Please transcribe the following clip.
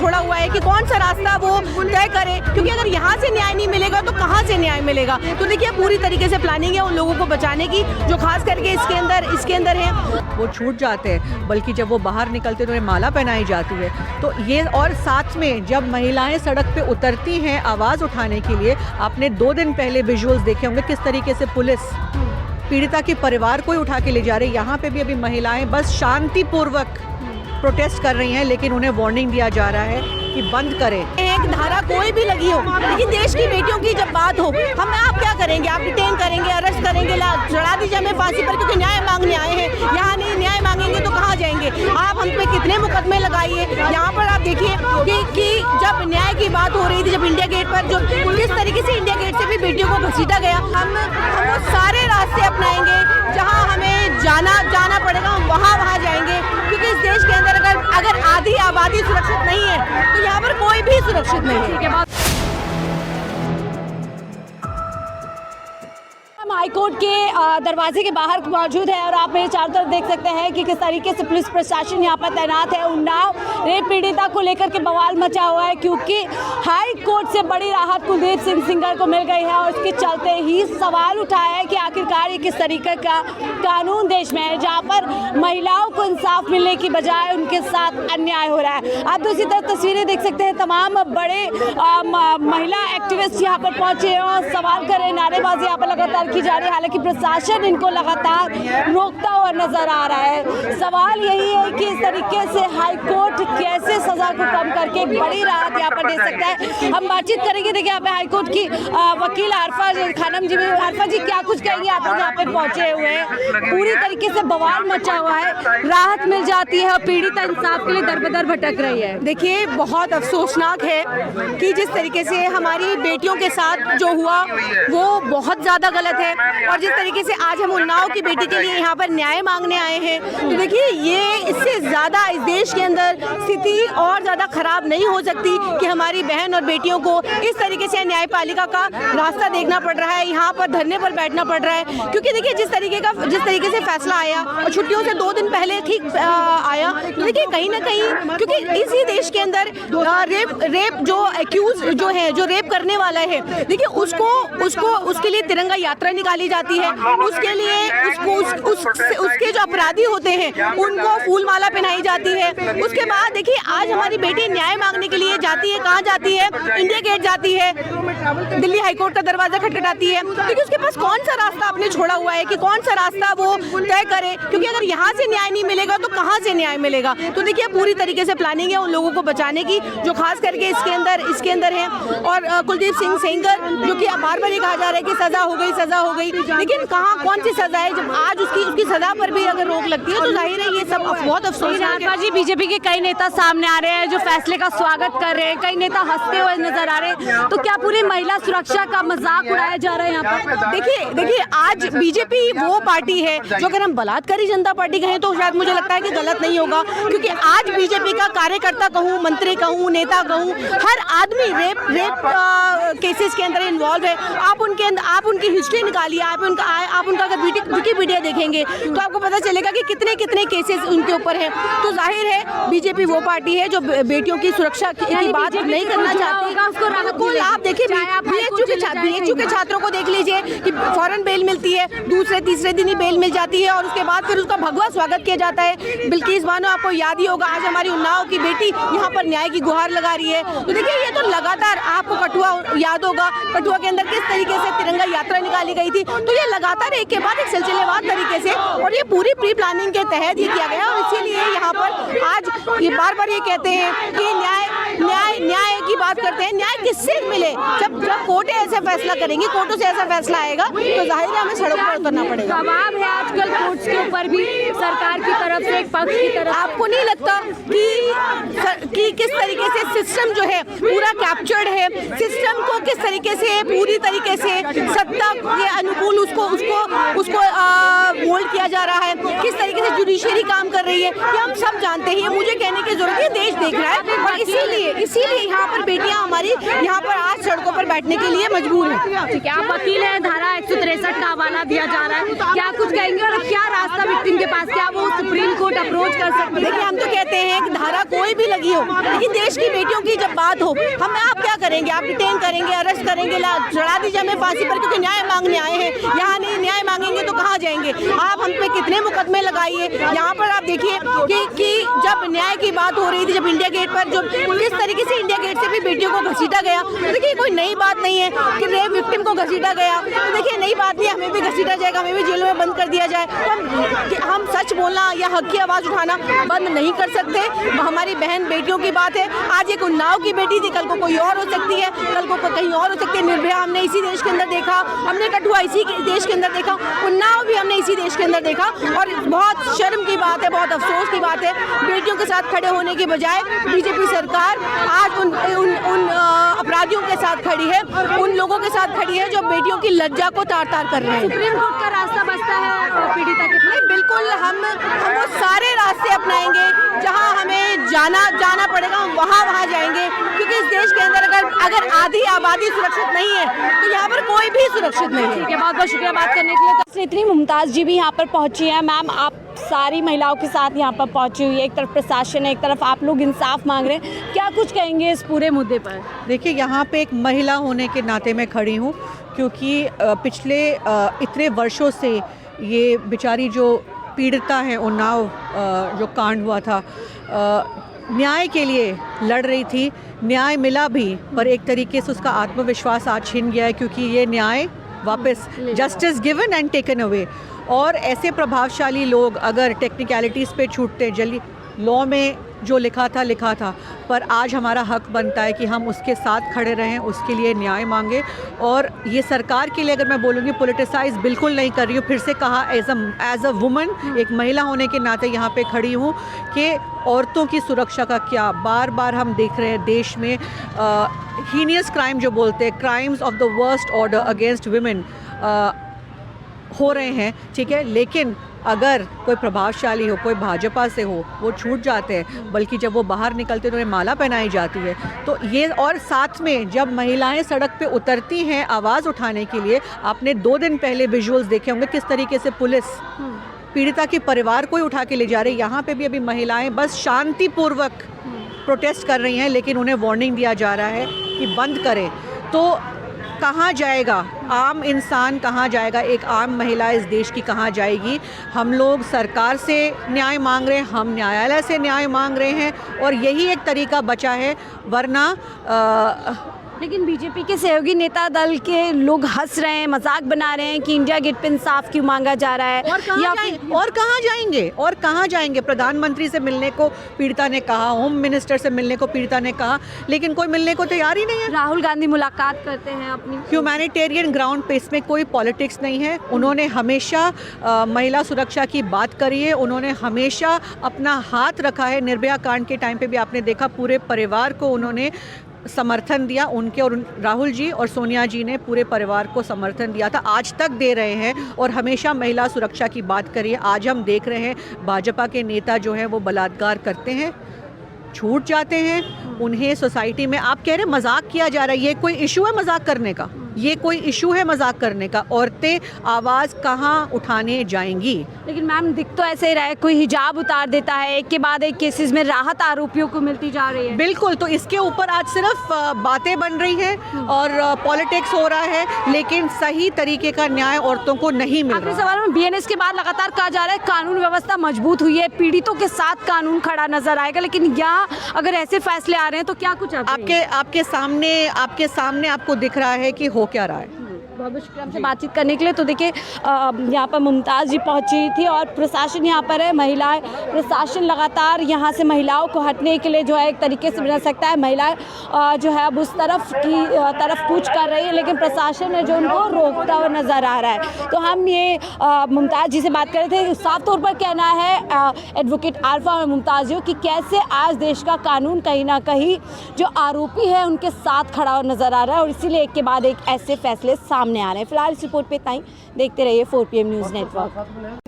छोड़ा हुआ है कि कौन सा रास्ता वो तय करे, क्योंकि अगर यहाँ से न्याय नहीं मिलेगा तो कहाँ से न्याय मिलेगा। तो देखिए पूरी तरीके से प्लानिंग है उन लोगों को बचाने की जो खास करके इसके अंदर है। वो छूट जाते हैं, बल्कि जब वो बाहर निकलते तो उन्हें माला पहनाई जाती है। तो ये, और साथ में जब महिलाएं सड़क पे उतरती हैं आवाज़ उठाने के लिए, आपने 2 दिन पहले विजुअल्स देखे होंगे किस तरीके से पुलिस पीड़िता के परिवार को ही उठा के ले जा रही है। यहाँ पे भी अभी महिलाएं बस शांतिपूर्वक प्रोटेस्ट कर रही हैं, लेकिन उन्हें वार्निंग दिया जा रहा है कि बंद करें। एक धारा कोई भी लगी हो, लेकिन देश की बेटियों की जब बात हो, आप क्या करेंगे? आप डिटेन करेंगे, अरेस्ट करेंगे, चढ़ा दीजिए हमें फांसी पर, क्योंकि न्याय मांगने आए हैं। यहाँ नहीं न्याय मांगेंगे तो कहाँ जाएंगे? आप हम पे कितने मुकदमे लगाइए। यहाँ पर आप देखिए कि जब न्याय की बात हो रही थी, जब इंडिया गेट पर जो किस तरीके से इंडिया गेट से भी बेटियों को घसीटा गया, हम वो सारे रास्ते अपनाएंगे जहाँ हमें जाना पड़ेगा, हम वहाँ जाएंगे, क्योंकि इस देश के अंदर अगर आधी आबादी सुरक्षित नहीं है तो यहाँ पर कोई भी सुरक्षित नहीं है। हम हाईकोर्ट के दरवाजे के बाहर मौजूद है और आप मेरे चारों तरफ देख सकते हैं कि किस तरीके से पुलिस प्रशासन यहाँ पर तैनात है। उन्नाव रेप पीड़िता को लेकर के बवाल मचा हुआ है, क्योंकि हाई कोर्ट से बड़ी राहत कुलदीप सिंह सेंगर को मिल गई है और उसके चलते ही सवाल उठाया है कि आखिरकार ये किस तरीके का कानून देश में है जहाँ पर महिलाओं को इंसाफ मिलने की बजाय उनके साथ अन्याय हो रहा है। आप दूसरी तरफ तस्वीरें देख सकते हैं, तमाम बड़े महिला एक्टिविस्ट यहाँ पर पहुंचे हैं और सवाल कर रहे हैं, नारेबाजी यहाँ पर लगातार की जा रही है। हालांकि प्रशासन इनको लगातार रोकता हुआ नजर आ रहा है। सवाल यही है कि इस तरीके से हाईकोर्ट कैसे सजा को कम करके एक बड़ी राहत यहाँ पर दे सकता है। हम बातचीत करेंगे। देखिए यहाँ पे हाईकोर्ट की वकील आरफा खानम जी, आरफा जी क्या कुछ कहेंगे? आप लोग यहाँ पे पहुंचे हुए हैं, पूरी तरीके से बवाल मचा हुआ है, राहत मिल जाती है और पीड़िता इंसाफ के लिए दर बदर भटक रही है। देखिए बहुत अफसोसनाक है कि जिस तरीके से हमारी बेटियों के साथ जो हुआ वो बहुत ज्यादा गलत है, और जिस तरीके से आज हम उन्नाव की बेटी के लिए यहाँ पर न्याय मांगने आए हैं, तो देखिए ये इससे ज्यादा इस देश के अंदर स्थिति और ज्यादा खराब नहीं हो सकती कि हमारी बहन और बेटियों को इस तरीके से न्यायपालिका का रास्ता देखना पड़ रहा है, यहाँ पर धरने पर बैठना पड़ रहा है। क्योंकि देखिए जिस तरीके से फैसला आया और छुट्टियों से 2 दिन पहले ठीक आया, तो देखिए कहीं ना कहीं क्योंकि इसी देश के अंदर रेप जो एक्यूज जो है, जो रेप करने वाला है, देखिए उसके लिए तिरंगा यात्रा निकाली जाती है, उसके लिए उसके जो अपराधी होते हैं उनको फूल माला पहनाई जाती है। उसके बाद देखिए आज हमारी बेटी न्याय मांगने के लिए जाती है, कहाँ जाती है? इंडिया गेट जाती है, दिल्ली हाईकोर्ट का दरवाजा खटखटाती है। देखिए उसके पास कौन सा रास्ता आपने छोड़ा हुआ है कि कौन सा रास्ता वो तय करे, क्योंकि अगर यहाँ से न्याय नहीं मिलेगा तो कहाँ से न्याय मिलेगा। तो देखिए पूरी तरीके से प्लानिंग है उन लोगों को बचाने की जो खास करके इसके अंदर है। और कुलदीप सिंह सेंगर जो कि बार-बार ये कहा जा रहा है कि सजा हो गई, लेकिन कहाँ कौन सी सजा है? जब आज उसकी सजा पर भी अगर रोक लगती है तो जाहिर है ये सब बहुत अफसोसनाक है। जी बीजेपी के कई नेता सामने आ रहे हैं जो फैसले का स्वागत कर रहे हैं, कई नेता हंसते हुए नजर आ रहे हैं, तो क्या पूरी महिला सुरक्षा का मजाक उड़ाया जा रहा है यहाँ पर? देखिए आज बीजेपी वो पार्टी है जो अगर हम बलात्कारी जनता पार्टी कहें तो शायद मुझे लगता है कि गलत नहीं होगा, क्योंकि आज बीजेपी का कार्यकर्ता कहूँ, मंत्री कहूँ, नेता कहूँ, हर आदमी रेप केसेस के अंदर इन्वॉल्व है। आप उनकी हिस्ट्री निकालिए, आप उनका अगर विकिपीडिया देखेंगे तो आपको पता चलेगा कि कितने केसेस उनके ऊपर है। तो जाहिर है बीजेपी वो पार्टी है जो बेटियों की सुरक्षा की बात नहीं करना चाहती। बिल्कुल आप देखिए बीएचयू के छात्रों को देख लीजिए कि फौरन बेल मिलती है, दूसरे तीसरे दिन ही बेल मिल जाती है और उसके बाद फिर उसका भगवा स्वागत किया जाता है। बिल्किस बानो आपको याद ही होगा, आज हमारी उन्नाव की बेटी यहाँ पर न्याय की गुहार लगा रही है। तो देखिए ये तो लगातार, आपको कठुआ याद होगा, कठुआ के अंदर किस तरीके से तिरंगा यात्रा निकाली गई थी। तो ये लगातार एक के बाद एक सिलसिलेवार तरीके से और ये पूरी प्री प्लानिंग के तहत ये किया गया, और इसीलिए यहाँ पर आज ये बार-बार ये कहते हैं कि न्याय की बात करते हैं। न्याय किससे मिले? जब कोर्टें ऐसा फैसला करेंगी, कोर्टों से ऐसा फैसला आएगा तो जाहिर है हमें सड़क पर उतरना पड़ेगा। दबाव है आजकल कोर्ट्स के ऊपर भी सरकार की तरफ से, एक पक्ष की तरफ। आपको नहीं लगता कि किस तरीके से सिस्टम जो है पूरा कैप्चर्ड है, सिस्टम को किस तरीके से पूरी तरीके से सत्ता के अनुकूल उसको मोल्ड किया जा रहा है, किस तरीके से जुडिशरी काम कर रही है, ये हम सब जानते हैं। मुझे कहने की जरूरत है, देश देख रहा है और इसीलिए यहाँ पर बेटियाँ हमारी यहाँ पर आज सड़कों पर बैठने के लिए मजबूर है। ठीक है, आप वकील हैं, धारा 163 का हवाला दिया जा रहा है, क्या कुछ कहेंगे और क्या रास्ता विक्टिम के पास, क्या वो सुप्रीम कोर्ट अप्रोच कर सकते हैं? देखिए, हम तो कहते हैं कि धारा कोई भी लगी हो, लेकिन देश की बेटियों की जब बात हो, आप क्या करेंगे? आप डिटेन करेंगे, अरेस्ट करेंगे, चढ़ा दीजिए हमें फांसी पर, क्योंकि न्याय मांगने आए हैं। यहाँ नहीं न्याय मांगेंगे तो कहाँ जाएंगे? आप हम पे कितने मुकदमे लगाइए। यहाँ पर आप देखिए कि जब न्याय की बात हो रही थी, जब इंडिया गेट पर जो किस तरीके से इंडिया गेट से भी बेटियों को घसीटा गया, तो देखिए कोई नई बात नहीं है कि रेप विक्टिम को घसीटा गया, तो देखिए नई बात नहीं, हमें भी घसीटा जाएगा, हमें भी जेलों में बंद कर दिया जाए। तो हम सच बोलना या हक की आवाज़ उठाना बंद नहीं कर सकते। हमारी बहन बेटियों की बात है। आज एक उन्नाव की बेटी थी, कल को कोई और हो सकती है, कल को कहीं और हो सकती है। निर्भया हमने इसी देश के अंदर देखा, हमने कठुआ इसी देश के अंदर देखा, उन्नाव भी हमने इसी देश के अंदर देखा। और बहुत शर्म की बात है, बहुत अफसोस की बात है, बेटियों के साथ खड़े होने के बजाय बीजेपी सरकार आज उन अपराधियों के साथ खड़ी है, उन लोगों के साथ खड़ी है जो बेटियों की लज्जा को तार तार कर रहे हैं। सुप्रीम कोर्ट का रास्ता बचता है पीड़िता के लिए? बिल्कुल, हम वो सारे रास्ते अपनाएंगे, जहां हमें जाना पड़ेगा हम वहां जाएंगे, क्योंकि इस देश के अंदर अगर आधी आबादी सुरक्षित नहीं है तो यहाँ पर कोई भी सुरक्षित नहीं है। ठीक है, बहुत बहुत शुक्रिया बात करने के लिए। तो इतनी मुमताज़ जी भी यहाँ पर पहुँची हैं। मैम, आप सारी महिलाओं के साथ यहाँ पर पहुँची हुई है, एक तरफ प्रशासन है, एक तरफ आप लोग इंसाफ मांग रहे हैं, क्या कुछ कहेंगे इस पूरे मुद्दे पर? देखिए, यहाँ पे एक महिला होने के नाते मैं खड़ी हूँ, क्योंकि पिछले इतने वर्षों से ये बेचारी जो पीड़िता है, उन्नाव जो कांड हुआ था, न्याय के लिए लड़ रही थी। न्याय मिला भी, पर एक तरीके से उसका आत्मविश्वास आज छिन गया है, क्योंकि ये न्याय वापस, justice given and taken away. और ऐसे प्रभावशाली लोग अगर टेक्निकलिटीज़ पे छूटते, जल्दी लॉ में जो लिखा था, पर आज हमारा हक बनता है कि हम उसके साथ खड़े रहें, उसके लिए न्याय मांगे। और ये सरकार के लिए अगर मैं बोलूँगी, पॉलिटिसाइज बिल्कुल नहीं कर रही हूँ। फिर से कहा, एज अ वुमन, एक महिला होने के नाते यहाँ पे खड़ी हूँ कि औरतों की सुरक्षा का क्या बार बार हम देख रहे हैं देश में। हीनियस क्राइम जो बोलते हैं, crimes of the worst order against women हो रहे हैं, ठीक है, लेकिन अगर कोई प्रभावशाली हो, कोई भाजपा से हो, वो छूट जाते हैं, बल्कि जब वो बाहर निकलते तो उन्हें माला पहनाई जाती है। तो ये, और साथ में जब महिलाएं सड़क पे उतरती हैं आवाज़ उठाने के लिए, आपने 2 दिन पहले विजुअल्स देखे होंगे किस तरीके से पुलिस पीड़िता के परिवार को ही उठा के ले जा रही है। यहाँ पे भी अभी महिलाएं बस शांतिपूर्वक प्रोटेस्ट कर रही हैं, लेकिन उन्हें वार्निंग दिया जा रहा है कि बंद करें। तो कहाँ जाएगा आम इंसान, कहाँ जाएगा एक आम महिला इस देश की, कहाँ जाएगी? हम लोग सरकार से न्याय मांग रहे हैं, हम न्यायालय से न्याय मांग रहे हैं, और यही एक तरीका बचा है, वरना लेकिन बीजेपी के सहयोगी नेता दल के लोग हंस रहे हैं, मजाक बना रहे हैं कि इंडिया गेट पे इंसाफ क्यों मांगा जा रहा है। और कहाँ जाएंगे? प्रधानमंत्री से मिलने को पीड़िता ने कहा, होम मिनिस्टर से मिलने को पीड़िता ने कहा, लेकिन कोई मिलने को तैयार ही नहीं है। राहुल गांधी मुलाकात करते हैं अपनी ह्यूमैनिटेरियन ग्राउंड पे, इसमें कोई पॉलिटिक्स नहीं है। उन्होंने हमेशा महिला सुरक्षा की बात करी है, उन्होंने हमेशा अपना हाथ रखा है। निर्भया कांड के टाइम पे भी आपने देखा, पूरे परिवार को उन्होंने समर्थन दिया, उनके और राहुल जी और सोनिया जी ने पूरे परिवार को समर्थन दिया था, आज तक दे रहे हैं, और हमेशा महिला सुरक्षा की बात करिए। आज हम देख रहे हैं भाजपा के नेता जो हैं वो बलात्कार करते हैं, छूट जाते हैं, उन्हें सोसाइटी में, आप कह रहे हैं मजाक किया जा रहा है, ये कोई इशू है मजाक करने का? ये कोई इशू है मजाक करने का? औरतें आवाज़ कहाँ उठाने जाएंगी? लेकिन मैम, दिख तो ऐसे ही रहा है, कोई हिजाब उतार देता है, एक के बाद एक केसेस में राहत आरोपियों को मिलती जा रही है। बिल्कुल, तो इसके ऊपर आज सिर्फ बातें बन रही हैं और पॉलिटिक्स हो रहा है, लेकिन सही तरीके का न्याय औरतों को नहीं मिल रहा। सवाल में बीएनएस के बाद लगातार कहा जा रहा है कानून व्यवस्था मजबूत हुई है, पीड़ितों के साथ कानून खड़ा नजर आएगा, लेकिन यहाँ अगर ऐसे फैसले आ रहे हैं तो क्या कुछ आपके सामने आपको दिख रहा है कि हो क्या रहा है? बहुत बहुत शुक्रिया हमसे बातचीत करने के लिए। तो देखिए, यहाँ पर मुमताज़ जी पहुँची थी और प्रशासन यहाँ पर है, महिलाएं, प्रशासन लगातार यहाँ से महिलाओं को हटने के लिए जो है एक तरीके से बना सकता है, महिलाएं जो है अब उस तरफ कूच कर रही है, लेकिन प्रशासन है जो उनको रोकता हुआ नज़र आ रहा है। तो हम ये मुमताज़ जी से बात कर रहे थे, साफ तौर पर कहना है एडवोकेट आरफा और मुमताज़ जी कि कैसे आज देश का कानून कहीं ना कहीं जो आरोपी है उनके साथ खड़ा हुआ नज़र आ रहा है, और इसीलिए एक के बाद एक ऐसे फैसले सामने आ रहे हैं। फिलहाल इस रिपोर्ट पे इतना ही, देखते रहिए 4PM न्यूज़ नेटवर्क।